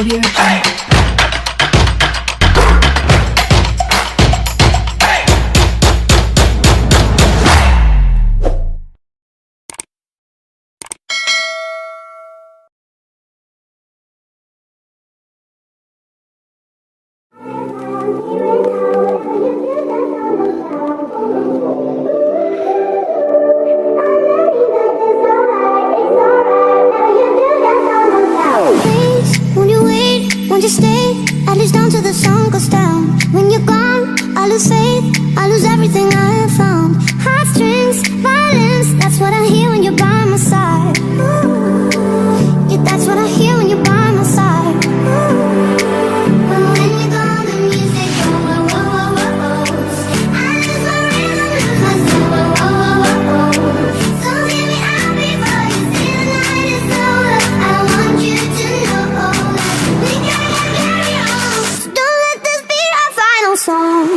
Audio Jungle. Won't you stay, at least until the sun goes down? When you're gone, I lose faith, I lose everything I have found. Heartstrings, violence, that's what I hear when you're by my side. Yeah, that's what I hear when you're by my side. When you're gone, the music go, whoa, whoa, whoa, whoa. I lose my rhythm, lose my soul, whoa, whoa, whoa, whoa. So hear me out before you say the night is over. I want you to know that we gotta carry on. So don't let this be our final song.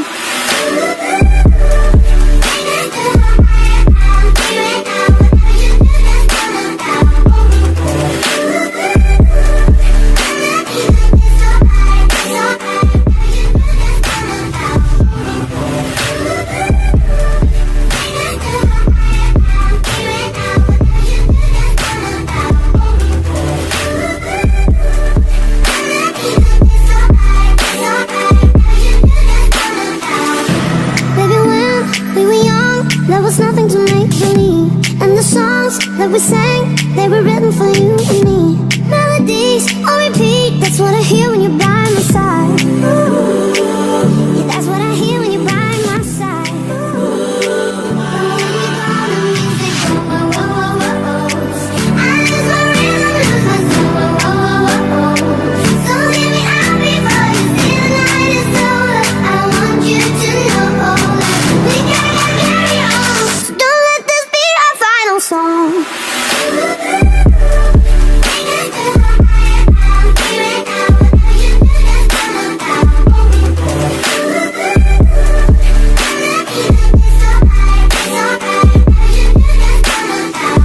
There was nothing to make believe, and the songs that we sang, they were written for you and me. Melodies on repeat, that's what I hear when you're by my side.